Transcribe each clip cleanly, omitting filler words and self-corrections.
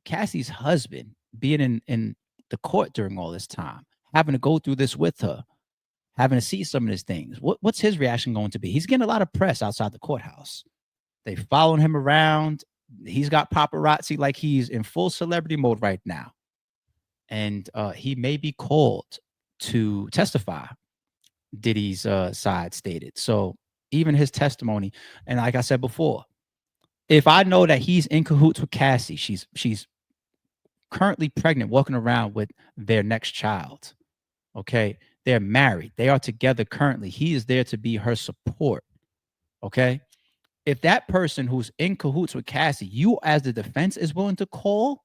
Cassie's husband being in the court during all this time, having to go through this with her, having to see some of these things. What's his reaction going to be? He's getting a lot of press outside the courthouse. They following him around. He's got paparazzi like he's in full celebrity mode right now. And he may be called to testify, Diddy's side stated. So even his testimony, and like I said before, if I know that he's in cahoots with Cassie, she's currently pregnant, walking around with their next child. Okay. They're married. They are together currently. He is there to be her support. Okay. If that person who's in cahoots with Cassie, you as the defense is willing to call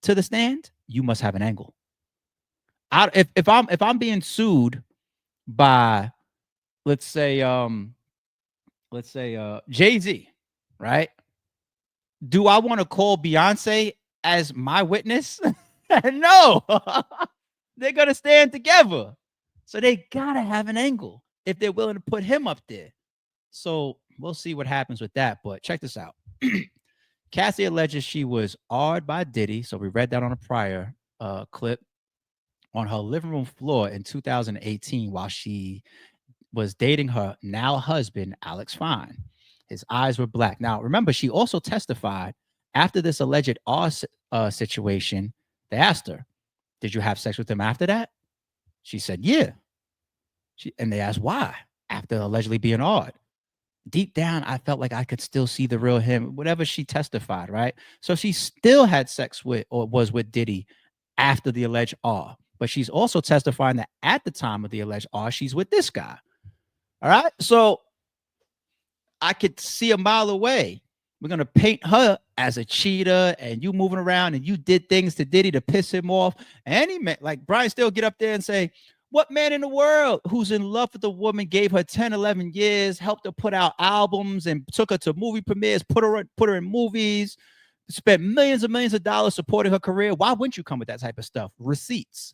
to the stand, you must have an angle. If I'm being sued by, let's say Jay-Z, right? Do I want to call Beyonce as my witness? No. They're gonna stand together. So they gotta have an angle if they're willing to put him up there. So we'll see what happens with that. But check this out. Cassie alleges she was awed by Diddy. So we read that on a prior clip, on her living room floor in 2018 while she was dating her now husband, Alex Fine. His eyes were black. Now, remember, she also testified after this alleged awe situation. They asked her, did you have sex with him after that? She said, yeah. And they asked why after allegedly being awed. Deep down, I felt like I could still see the real him, whatever she testified, right? So she still had sex with or was with Diddy after the alleged awe. But she's also testifying that at the time of the alleged awe, she's with this guy. All right. So I could see a mile away. We're going to paint her as a cheater and you moving around and you did things to Diddy to piss him off. And he meant, like Brian still get up there and say, what man in the world who's in love with a woman, gave her 10, 11 years, helped her put out albums and took her to movie premieres, put her in movies, spent millions and millions of dollars supporting her career. Why wouldn't you come with that type of stuff? Receipts.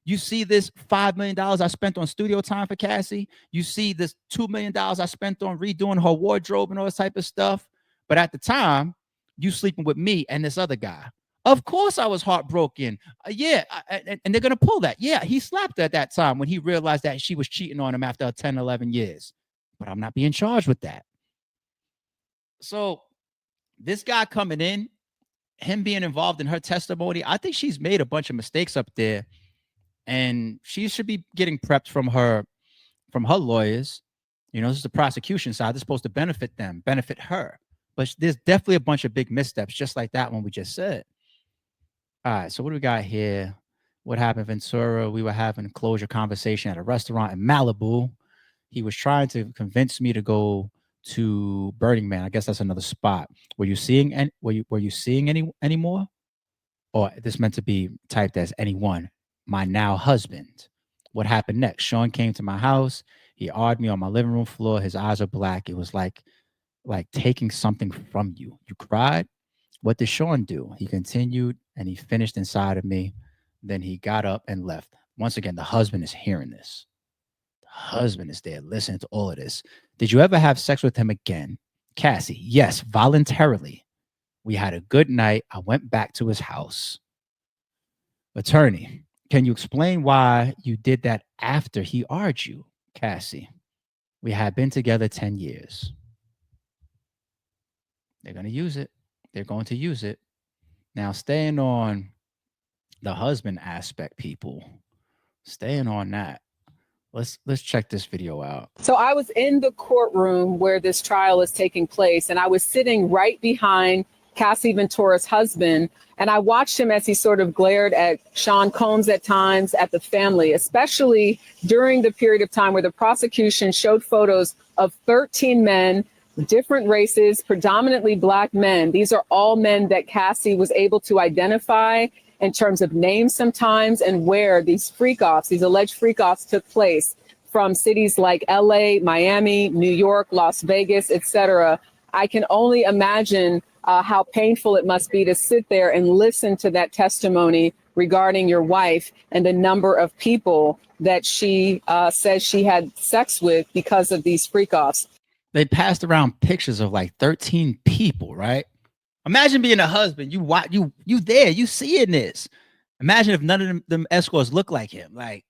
You see this $5 million I spent on studio time for Cassie. You see this $2 million I spent on redoing her wardrobe and all this type of stuff. But at the time, you sleeping with me and this other guy. Of course I was heartbroken. And they're going to pull that. Yeah, he slapped her at that time when he realized that she was cheating on him after 10, 11 years. But I'm not being charged with that. So this guy coming in, him being involved in her testimony, I think she's made a bunch of mistakes up there. And she should be getting prepped from her lawyers. You know, this is the prosecution side. They're supposed to benefit her. But there's definitely a bunch of big missteps, just like that one we just said. All right, so what do we got here? What happened in Ventura? We were having a closure conversation at a restaurant in Malibu. He was trying to convince me to go to Burning Man. I guess that's another spot. Were you seeing any more? Or this meant to be typed as anyone? My now husband. What happened next? Sean came to my house. He awed me on my living room floor. His eyes are black. It was like taking something from you. You cried. What did Sean do? He continued and he finished inside of me. Then he got up and left. Once again, the husband is hearing this. The husband is there listening to all of this. Did you ever have sex with him again? Cassie, yes, voluntarily. We had a good night. I went back to his house. Attorney, can you explain why you did that after he argued you? Cassie, we had been together 10 years. They're going to use it. They're going to use it. Now, staying on the husband aspect, people, staying on that. Let's check this video out. So I was in the courtroom where this trial is taking place, and I was sitting right behind Cassie Ventura's husband, and I watched him as he sort of glared at Sean Combs at times, at the family, especially during the period of time where the prosecution showed photos of 13 men, different races, predominantly Black men. These are all men that Cassie was able to identify in terms of names sometimes and where these freak-offs, these alleged freak-offs took place from cities like LA, Miami, New York, Las Vegas, etc. I can only imagine how painful it must be to sit there and listen to that testimony regarding your wife and the number of people that she says she had sex with because of these freak-offs. They passed around pictures of like 13 people, right? Imagine being a husband. You watch you there, you seeing this. Imagine if none of them escorts look like him. Like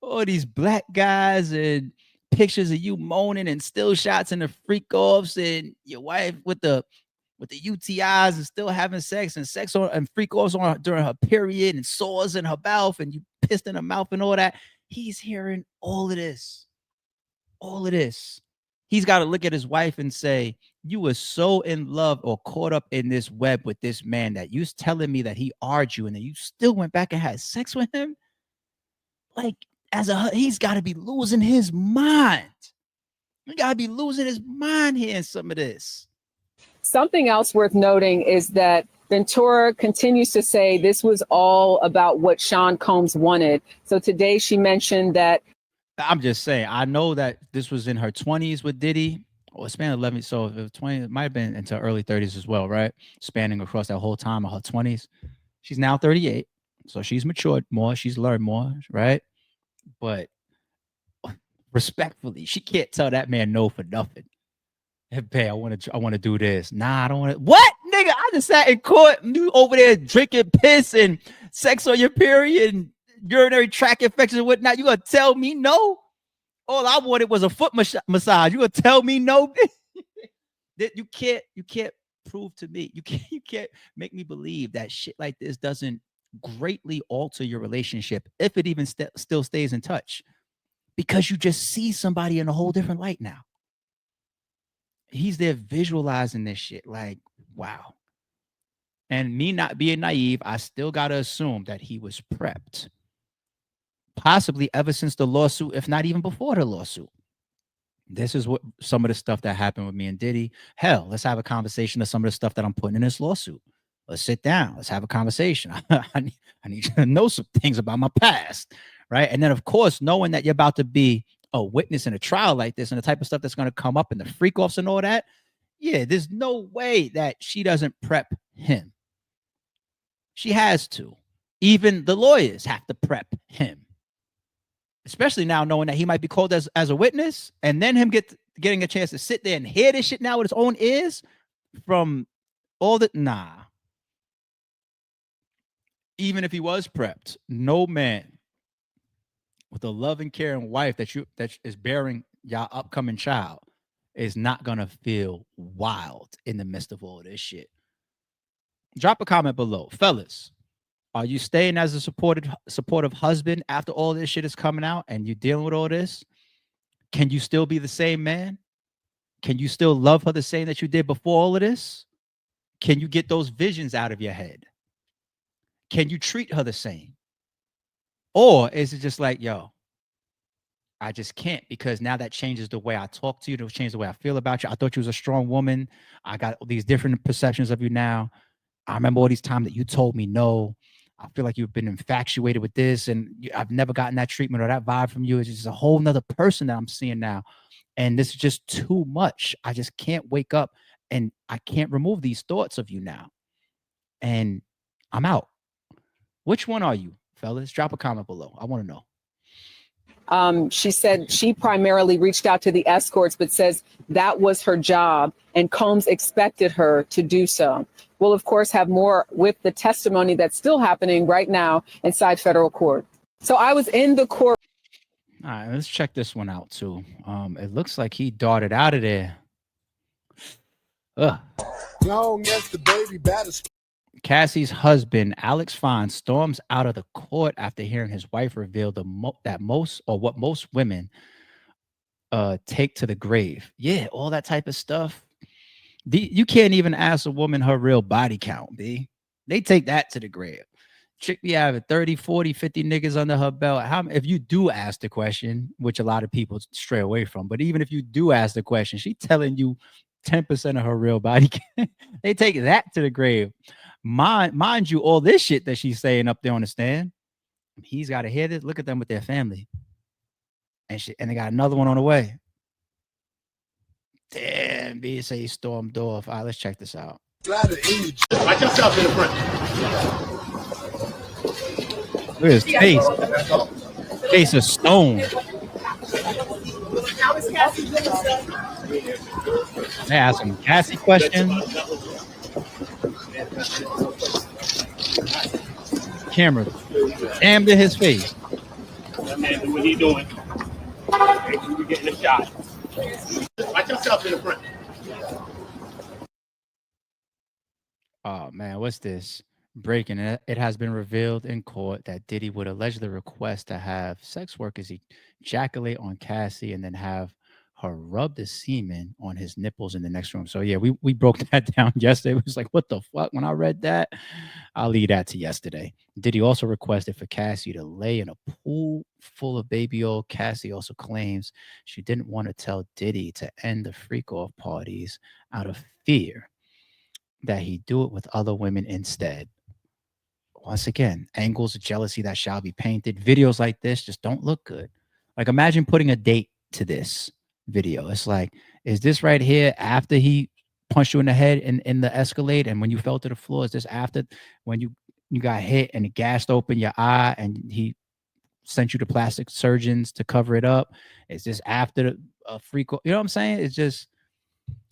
all these black guys and pictures of you moaning and still shots and the freak offs and your wife with the UTIs and still having sex and sex on and freak offs on during her period and sores in her mouth and you pissed in her mouth and all that. He's hearing all of this. All of this. He's got to look at his wife and say, you were so in love or caught up in this web with this man that you're telling me that he argued and then you still went back and had sex with him. Like, he's got to be losing his mind. He got to be losing his mind hearing some of this. Something else worth noting is that Ventura continues to say this was all about what Sean Combs wanted. So today she mentioned that. I'm just saying, I know that this was in her 20s with Diddy, or span 11. So if it was 20, it might have been into early 30s as well, right? Spanning across that whole time of her 20s. She's now 38. So she's matured more. She's learned more, right? But respectfully, she can't tell that man no for nothing. Hey, babe, I want to do this. Nah, I don't want to. What, nigga? I just sat in court and you over there drinking piss and sex on your period and urinary tract infections and whatnot. You gonna tell me no? All I wanted was a foot massage. You gonna tell me no? That you can't prove to me. You can't make me believe that shit like this doesn't greatly alter your relationship if it even still stays in touch, because you just see somebody in a whole different light now. He's there visualizing this shit like, wow. And me not being naive, I still got to assume that he was prepped. Possibly ever since the lawsuit, if not even before the lawsuit. This is what some of the stuff that happened with me and Diddy. Hell, let's have a conversation of some of the stuff that I'm putting in this lawsuit. Let's sit down. Let's have a conversation. I need to know some things about my past, right? And then, of course, knowing that you're about to be a witness in a trial like this and the type of stuff that's going to come up and the freak offs and all that. Yeah, there's no way that she doesn't prep him. She has to. Even the lawyers have to prep him. Especially now knowing that he might be called as a witness and then him getting a chance to sit there and hear this shit now with his own ears from all the, nah. Even if he was prepped, no man with a loving, caring wife that is bearing your upcoming child is not gonna feel wild in the midst of all this shit. Drop a comment below, fellas. Are you staying as a supportive husband after all this shit is coming out and you're dealing with all this? Can you still be the same man? Can you still love her the same that you did before all of this? Can you get those visions out of your head? Can you treat her the same? Or is it just like, yo, I just can't, because now that changes the way I talk to you, it'll change the way I feel about you. I thought you was a strong woman. I got these different perceptions of you now. I remember all these times that you told me no. I feel like you've been infatuated with this and I've never gotten that treatment or that vibe from you. It's just a whole nother person that I'm seeing now. And this is just too much. I just can't wake up and I can't remove these thoughts of you now. And I'm out. Which one are you, fellas? Drop a comment below. I want to know. She said she primarily reached out to the escorts, but says that was her job and Combs expected her to do so. We'll, of course, have more with the testimony that's still happening right now inside federal court. So I was in the court. All right, let's check this one out, too. It looks like he darted out of there. Long as the baby batters. Cassie's husband, Alex Fine, storms out of the court after hearing his wife reveal what most women take to the grave. Yeah, all that type of stuff. You can't even ask a woman her real body count, B. They take that to the grave. Chick be having 30, 40, 50 niggas under her belt. If you do ask the question, which a lot of people stray away from, but even if you do ask the question, she telling you 10% of her real body count. They take that to the grave. Mind you, all this shit that she's saying up there on the stand, he's got to hear this. Look at them with their family. And they got another one on the way. Damn, B say he stormed off. All right, let's check this out. Watch yourself in the front. Look at his face. Face of stone. How is Cassie doing, sir? They ask him Cassie questions. Camera jammed in his face. That man, what he doing? Make sure you getting a shot. Watch yourself in the front. Oh man, what's this? Breaking it. It has been revealed in court that Diddy would allegedly request to have sex workers ejaculate on Cassie and then have her rub the semen on his nipples in the next room. So yeah, we broke that down yesterday. It was like, what the fuck? When I read that, I'll leave that to yesterday. Diddy also requested for Cassie to lay in a pool full of baby oil. Cassie also claims she didn't want to tell Diddy to end the freak off parties out of fear that he do it with other women instead. Once again, angles of jealousy that shall be painted. Videos like this just don't look good. Like, imagine putting a date to this video. It's like, is this right here after he punched you in the head in the Escalade, and when you fell to the floor? Is this after when you got hit and it gassed open your eye and he sent you to plastic surgeons to cover it up? Is this after a freak? You know what I'm saying? It's just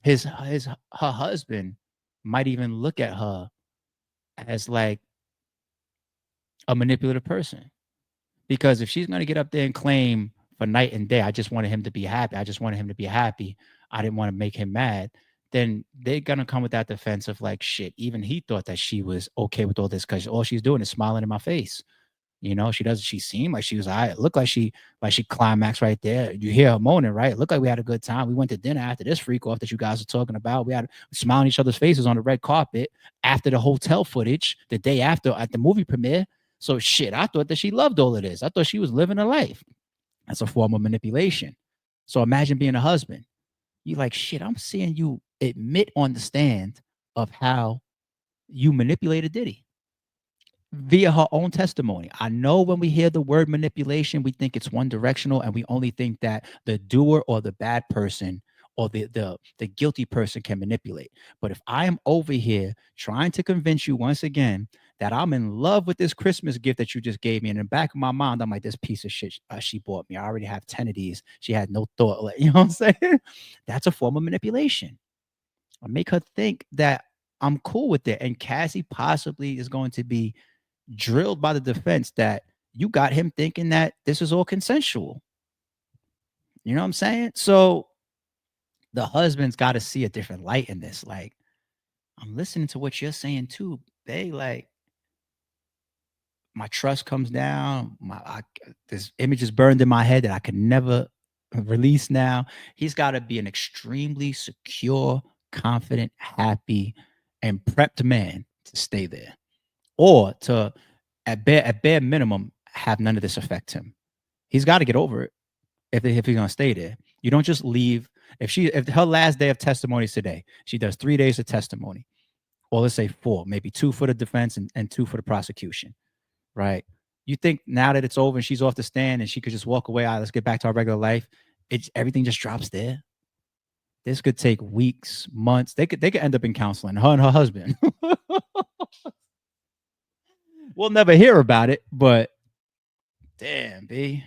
her husband might even look at her as like a manipulative person. Because if she's going to get up there and claim for night and day, I just wanted him to be happy. I just wanted him to be happy. I didn't want to make him mad. Then they're going to come with that defense of like, shit, even he thought that she was okay with all this because all she's doing is smiling in my face. You know, she seemed like she was, it looked like she climaxed right there. You hear her moaning, right? It looked like we had a good time. We went to dinner after this freak off that you guys are talking about. We had smiling each other's faces on the red carpet after the hotel footage the day after at the movie premiere. So shit, I thought that she loved all of this. I thought she was living a life. That's a form of manipulation. So imagine being a husband. You like, shit, I'm seeing you admit on the stand of how you manipulated Diddy via her own testimony. I know when we hear the word manipulation, we think it's one directional and we only think that the doer or the bad person or the guilty person can manipulate. But if I am over here trying to convince you once again that I'm in love with this Christmas gift that you just gave me, and in the back of my mind, I'm like, this piece of shit she bought me. I already have 10 of these. She had no thought. Like, you know what I'm saying? That's a form of manipulation. I make her think that I'm cool with it. And Cassie possibly is going to be drilled by the defense that you got him thinking that this is all consensual. You know what I'm saying? So the husband's got to see a different light in this. Like, I'm listening to what you're saying too, babe. Like, my trust comes down. This image is burned in my head that I can never release now. He's got to be an extremely secure, confident, happy, and prepped man to stay there. Or to, at bare minimum, have none of this affect him. He's got to get over it if he's going to stay there. You don't just leave. If her last day of testimony is today, she does 3 days of testimony. Or let's say 4, maybe 2 for the defense and 2 for the prosecution. Right? You think now that it's over and she's off the stand and she could just walk away, let's get back to our regular life, everything just drops there? This could take weeks, months. They could end up in counseling, her and her husband. We'll never hear about it, but damn, B.